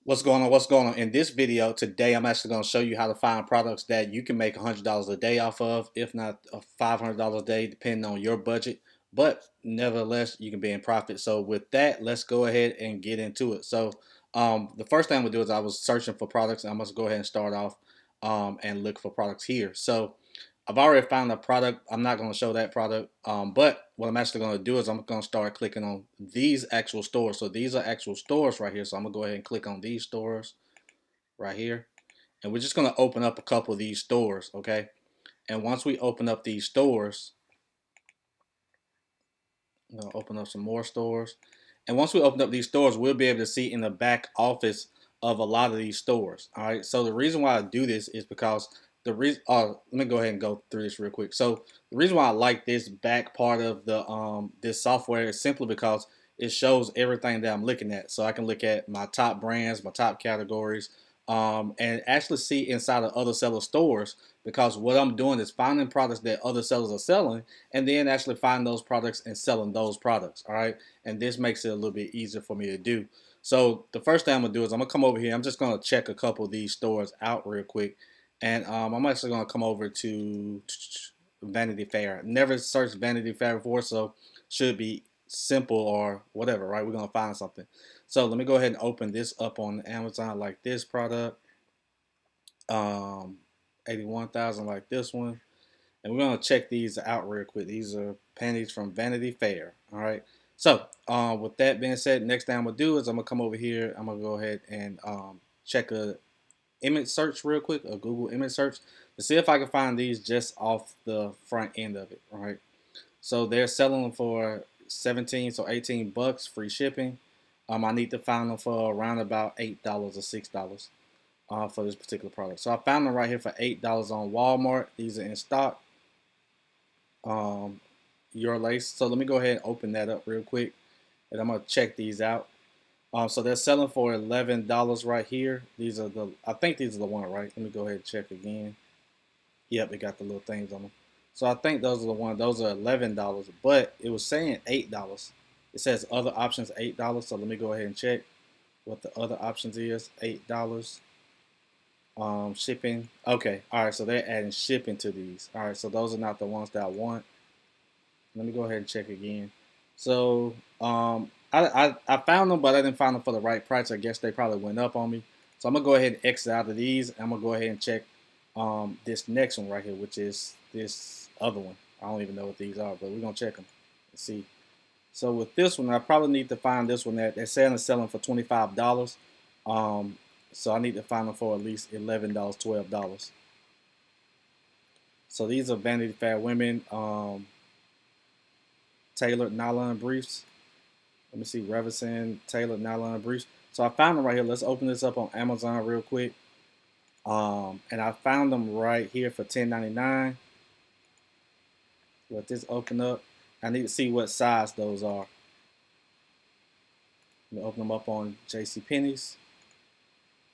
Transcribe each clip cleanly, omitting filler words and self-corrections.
What's going on? What's going on? In this video today, I'm actually going to show you how to find products that you can make $100 a day off of, if not $500 a day, depending on your budget. But nevertheless, you can be in profit. So with that, let's go ahead and get into it. So the first thing I'm going to do is I was searching for products. And I'm going to go ahead and start off and look for products here. So I've already found a product. I'm not going to show that product, but what I'm actually going to do is I'm going to start clicking on these actual stores. So these are actual stores right here. So I'm going to go ahead and click on these stores right here. And we're just going to open up a couple of these stores, okay? And once we open up these stores, I'm going to open up some more stores. And once we open up these stores, we'll be able to see in the back office of a lot of these stores. All right. So the reason why I do this is because the reason. Let me go ahead and go through this real quick. So the reason why I like this back part of the this software is simply because it shows everything that I'm looking at. So I can look at my top brands, my top categories, and actually see inside of other seller stores, because what I'm doing is finding products that other sellers are selling and then actually find those products and selling those products. All right. And this makes it a little bit easier for me to do. So the first thing I'm gonna do is I'm gonna come over here. I'm just gonna check a couple of these stores out real quick. And I'm actually gonna come over to Vanity Fair. Never searched Vanity Fair before, so should be simple or whatever, right? We're gonna find something. So let me go ahead and open this up on Amazon, like this product. Um, 81,000 like this one. And we're going to check these out real quick. These are panties from Vanity Fair. All right. So with that being said, next thing I'm going to do is I'm going to come over here. I'm going to go ahead and check a image search real quick, a Google image search, to see if I can find these just off the front end of it. All right. So they're selling them for 17, so 18 bucks, free shipping. I need to find them for around about $8 or $6 for this particular product. So I found them right here for $8 on Walmart. These are in stock. Your lace. So let me go ahead and open that up real quick, and I'm gonna check these out. So they're selling for $11 right here. These are the, I think these are the one, right? Let me go ahead and check again. Yep, they got the little things on them. So I think those are the one. Those are $11, but it was saying $8. It says other options $8. So let me go ahead and check what the other options is. $8. Shipping. Okay. All right. So they're adding shipping to these. All right. So those are not the ones that I want. Let me go ahead and check again. So I found them, but I didn't find them for the right price. I guess they probably went up on me. So I'm gonna go ahead and exit out of these. I'm gonna go ahead and check this next one right here, which is this other one. I don't even know what these are, but we're gonna check them and see. So with this one, I probably need to find this one that they're selling for $25. So I need to find them for at least $11, $12. So these are Vanity Fair women. Tailored nylon briefs. Let me see, Revison tailored nylon briefs. So I found them right here. Let's open this up on Amazon real quick. And I found them right here for $10.99. Let this open up. I need to see what size those are. Let me open them up on JCPenney's.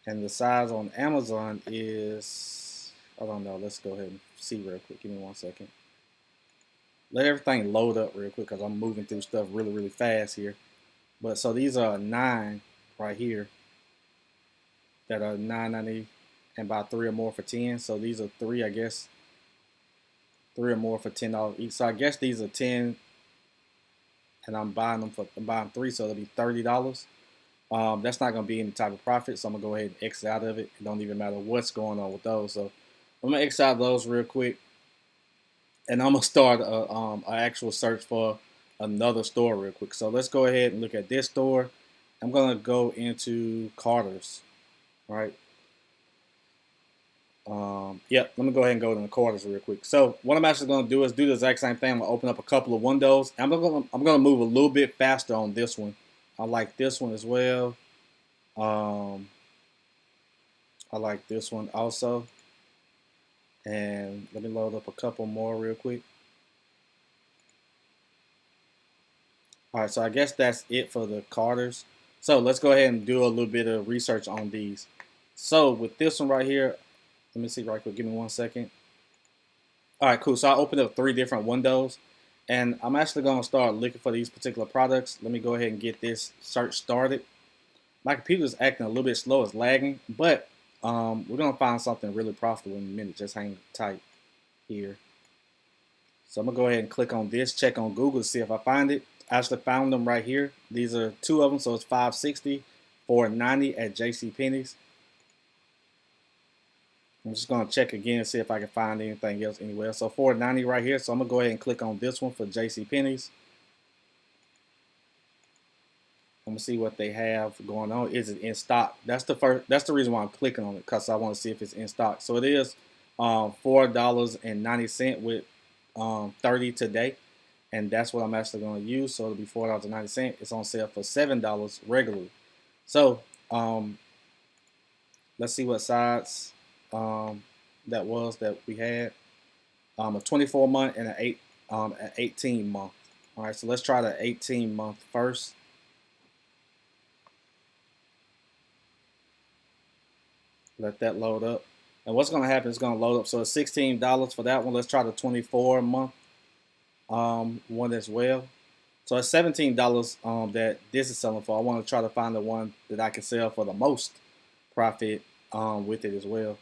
And the size on Amazon is, I don't know. Let's go ahead and see real quick. Give me 1 second. Let everything load up real quick because I'm moving through stuff really, really fast here. But so these are 9 right here that are $9.90 and about 3 or more for 10. So these are 3, I guess. 3 or more for $10 each. So I guess these are 10, and I'm buying 3, so it'll be $30. That's not going to be any type of profit, so I'm going to go ahead and exit out of it. It don't even matter what's going on with those. So I'm going to exit out of those real quick, and I'm going to start an actual search for another store real quick. So let's go ahead and look at this store. I'm going to go into Carter's, right? Yep, let me go ahead and go to the Carter's real quick. So what I'm actually going to do is do the exact same thing. I'm going to open up a couple of windows. I'm going to move a little bit faster on this one. I like this one as well. I like this one also. And let me load up a couple more real quick. All right, so I guess that's it for the Carters. So let's go ahead and do a little bit of research on these. So with this one right here, let me see right quick. Give me 1 second. All right, cool. So I opened up 3 different windows, and I'm actually going to start looking for these particular products. Let me go ahead and get this search started. My computer is acting a little bit slow, it's lagging, but we're gonna find something really profitable in a minute. Just hang tight here. So I'm gonna go ahead and click on this, check on Google to see if I find it. I actually found them right here. These are two of them, so it's 560, 490 at JCPenney's. I'm just gonna check again and see if I can find anything else anywhere. So 490 right here. So I'm gonna go ahead and click on this one for JCPenney's. I'm gonna see what they have going on. Is it in stock? That's the first. That's the reason why I'm clicking on it, because I want to see if it's in stock. So it is $4.90 with 30 today, and that's what I'm actually going to use. So it'll be $4.90. It's on sale for $7 regularly. So let's see what size that was that we had. A 24 month and an 18 month. All right, so let's try the 18 month first. Let that load up. And what's going to happen is going to load up. So it's $16 for that one. Let's try the 24 month one as well. So it's $17 that this is selling for. I want to try to find the one that I can sell for the most profit with it as well.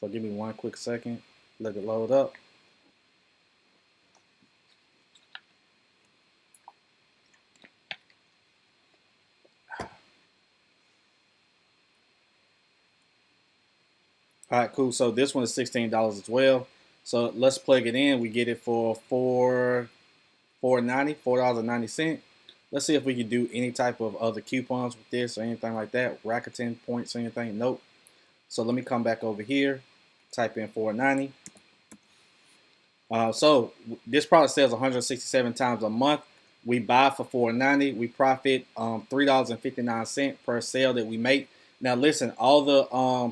So give me one quick second. Let it load up. All right, cool. So this one is $16 as well. So let's plug it in. We get it for $4.90. Let's see if we can do any type of other coupons with this or anything like that. Rakuten points or anything. Nope. So let me come back over here. Type in $4.90. So this product sells 167 times a month. We buy for $4.90. We profit $3.59 per sale that we make. Now listen, all the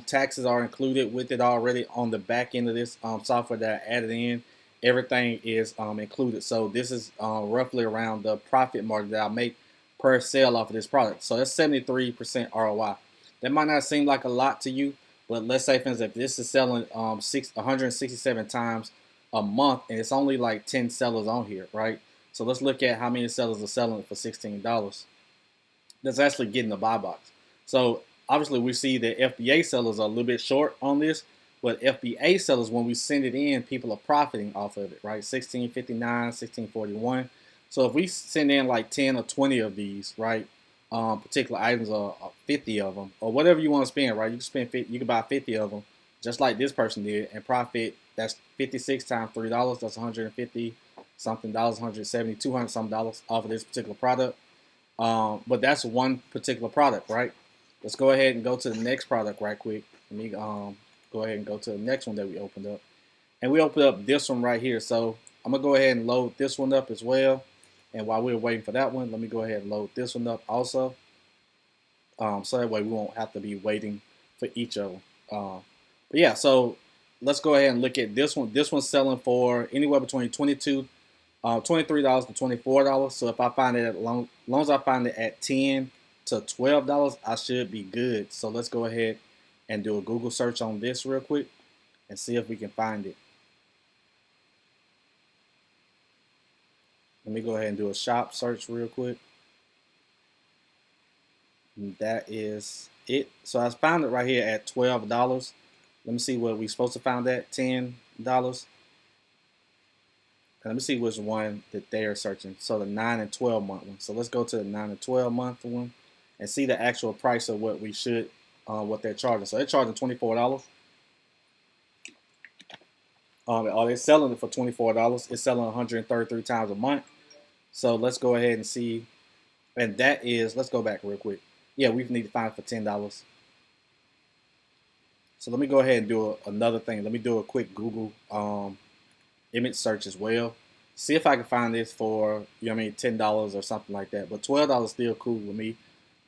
taxes are included with it already on the back end of this software that I added in. Everything is included. So this is roughly around the profit margin that I make per sale off of this product. So that's 73% ROI. That might not seem like a lot to you, but let's say, for instance, if this is selling 167 times a month and it's only like 10 sellers on here, right? So let's look at how many sellers are selling it for $16. That's actually getting the buy box. So obviously we see that FBA sellers are a little bit short on this, but FBA sellers, when we send it in, people are profiting off of it, right? 1659, 1641. So if we send in like 10 or 20 of these, right? Particular items or 50 of them, or whatever you want to spend, right? You can spend 50, you can buy 50 of them, just like this person did, and profit. That's 56 times $3. That's 150 something dollars, 170, 200 something dollars off of this particular product. But that's one particular product, right? Let's go ahead and go to the next product right quick. Let me go ahead and go to the next one that we opened up. And we opened up this one right here. So I'm going to go ahead and load this one up as well. And while we're waiting for that one, let me go ahead and load this one up also. So that way we won't have to be waiting for each of them. But yeah, so let's go ahead and look at this one. This one's selling for anywhere between $23 to $24. So if I find it as long as I find it at $10 to $12, I should be good. So let's go ahead and do a Google search on this real quick and see if we can find it. Let me go ahead and do a shop search real quick. And that is it. So I found it right here at $12. Let me see what we're supposed to find at $10. Let me see which one that they are searching. So the 9 and 12 month one. So let's go to the 9 and 12 month one and see the actual price of what we should, what they're charging. So they're charging $24. Are they selling it for $24? It's selling 133 times a month. So let's go ahead and see. And that is, let's go back real quick. Yeah, we need to find it for $10. So let me go ahead and do another thing. Let me do a quick Google image search as well. See if I can find this for, you know what I mean, $10 or something like that. But $12 is still cool with me.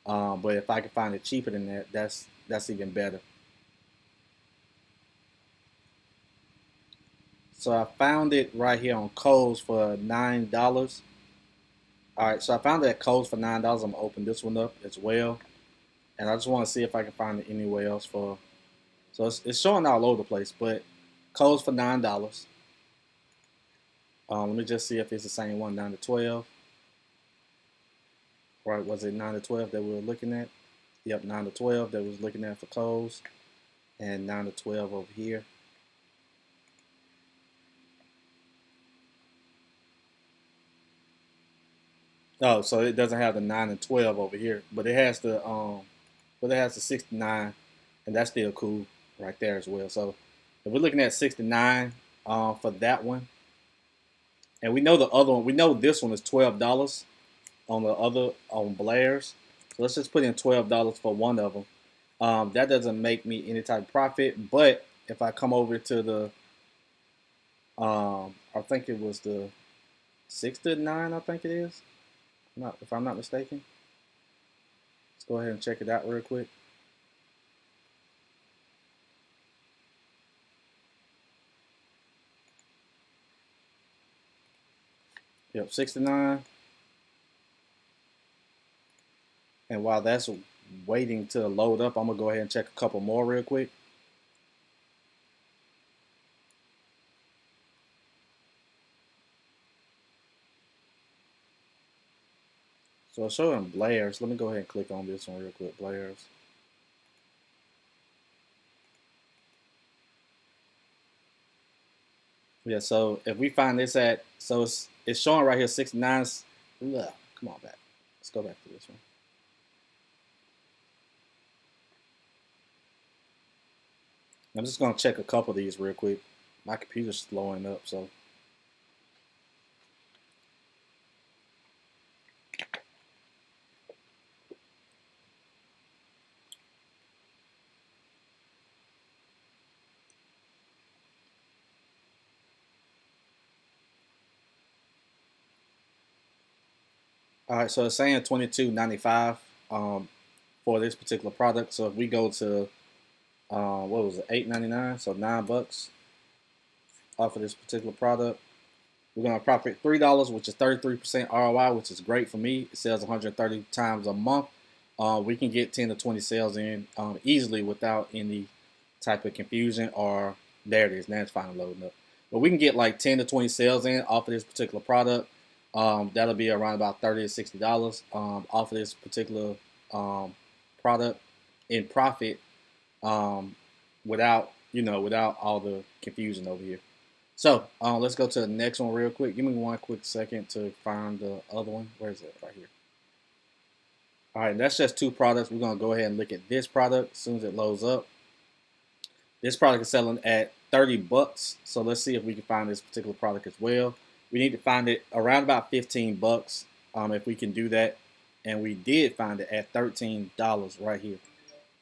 But if I can find it cheaper than that, that's even better. So I found it right here on Kohl's for $9. All right, so I found it at Kohl's for $9. I'm gonna open this one up as well, and I just want to see if I can find it anywhere else for. So it's showing all over the place, but Kohl's for $9. Let me just see if it's the same one, 9 to 12. Right, was it 9 to 12 that we were looking at? Yep, 9 to 12 that we was looking at for close, and 9 to 12 over here. Oh, so it doesn't have the 9 and 12 over here, but it has the 69, and that's still cool right there as well. So if we're looking at 69 for that one, and we know the other one, we know this one is $12 on the other on Blair's. So let's just put in $12 for one of them. That doesn't make me any type of profit, but if I come over to the, I think it was the 6 to 9, I think it is, not if I'm not mistaken. Let's go ahead and check it out real quick. Yep, 69. And while that's waiting to load up, I'm gonna go ahead and check a couple more real quick. So I'll show them Blair's. Let me go ahead and click on this one real quick, Blair's. Yeah, so if we find this at, so it's showing right here 69. Ugh, come on back. Let's go back to this one. I'm just gonna check a couple of these real quick. My computer's slowing up, so. All right, so it's saying 22.95 for this particular product. So if we go to what was it, 8.99, so $9 off of this particular product. We're gonna profit $3, which is 33% ROI, which is great for me. It sells 130 times a month. We can get 10 to 20 sales in easily without any type of confusion. Or there it is. Now it's finally loading up. But we can get like 10 to 20 sales in off of this particular product. That'll be around about $30 to $60 off of this particular product in profit, without without all the confusion over here. So let's go to the next one real quick. Give me one quick second to find the other one. Where is it? Right here. All right, that's just two products. We're gonna go ahead and look at this product as soon as it loads up. This product is selling at $30. So let's see if we can find this particular product as well. We need to find it around about $15 if we can do that. And we did find it at $13 right here.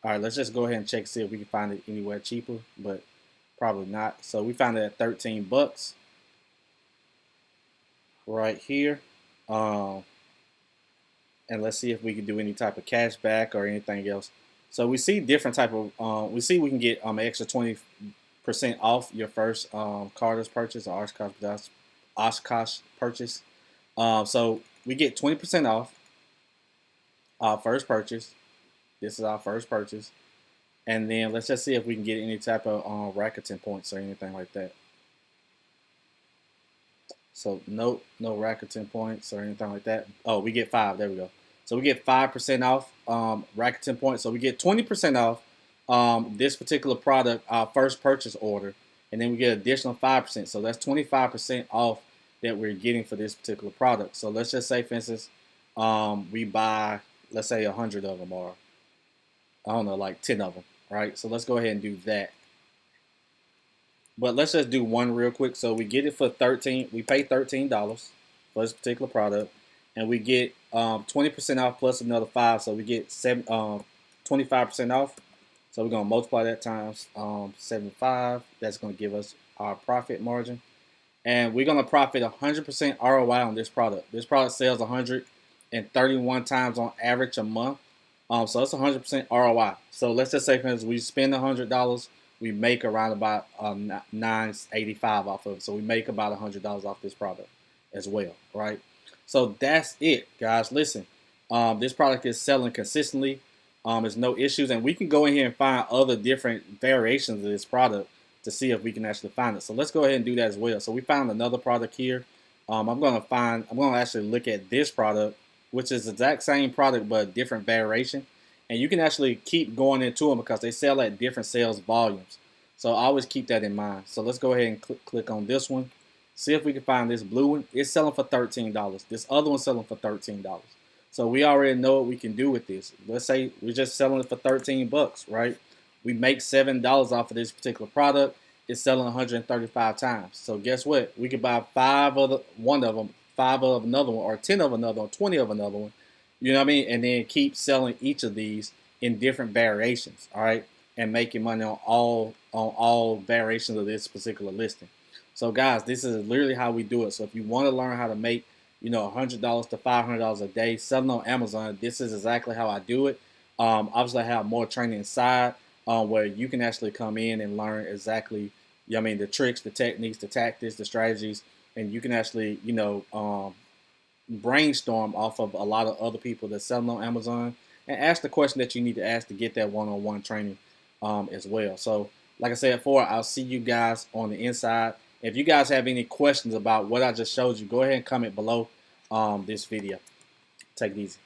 All right, let's just go ahead and check to see if we can find it anywhere cheaper, but probably not. So we found it at $13 right here. And let's see if we can do any type of cash back or anything else. So we see different type of, we see we can get extra 20% off your first Carter's purchase or Oshkosh purchase. So we get 20% off our first purchase. This is our first purchase. And then let's just see if we can get any type of Rakuten points or anything like that. So no Rakuten points or anything like that. Oh, we get 5. There we go. So we get 5% off Rakuten points. So we get 20% off this particular product, our first purchase order, and then we get additional 5%. So that's 25% off that we're getting for this particular product. So let's just say, for instance, we buy, let's say 100 of them, or I don't know, like 10 of them, right? So let's go ahead and do that. But let's just do one real quick. So we get it for 13. We pay $13 for this particular product, and we get 20% off plus another 5. So we get 25% off. So we're gonna multiply that times 75. That's gonna give us our profit margin, and we're gonna profit 100% ROI on this product. This product sells 131 times on average a month. So it's 100% ROI. So let's just say, for instance, we spend $100. We make around about $9.85 off of it. So we make about $100 off this product as well, right? So that's it, guys. Listen, this product is selling consistently. There's no issues, and we can go in here and find other different variations of this product to see if we can actually find it. So let's go ahead and do that as well. So we found another product here. I'm gonna actually look at this product, which is the exact same product but a different variation. And you can actually keep going into them because they sell at different sales volumes. So always keep that in mind. So let's go ahead and click on this one. See if we can find this blue one. It's selling for $13. This other one's selling for $13. So we already know what we can do with this. Let's say we're just selling it for 13 bucks, right? We make $7 off of this particular product. It's selling 135 times. So guess what? We could buy one of them, five of another one, or 10 of another one, 20 of another one. You know what I mean? And then keep selling each of these in different variations, all right? And making money on all variations of this particular listing. So guys, this is literally how we do it. So if you want to learn how to make, $100 to $500 a day selling on Amazon, this is exactly how I do it. Obviously, I have more training inside where you can actually come in and learn exactly, the tricks, the techniques, the tactics, the strategies, and you can actually, brainstorm off of a lot of other people that selling on Amazon and ask the question that you need to ask to get that one-on-one training as well. So, like I said before, I'll see you guys on the inside. If you guys have any questions about what I just showed you, go ahead and comment below this video. Take it easy.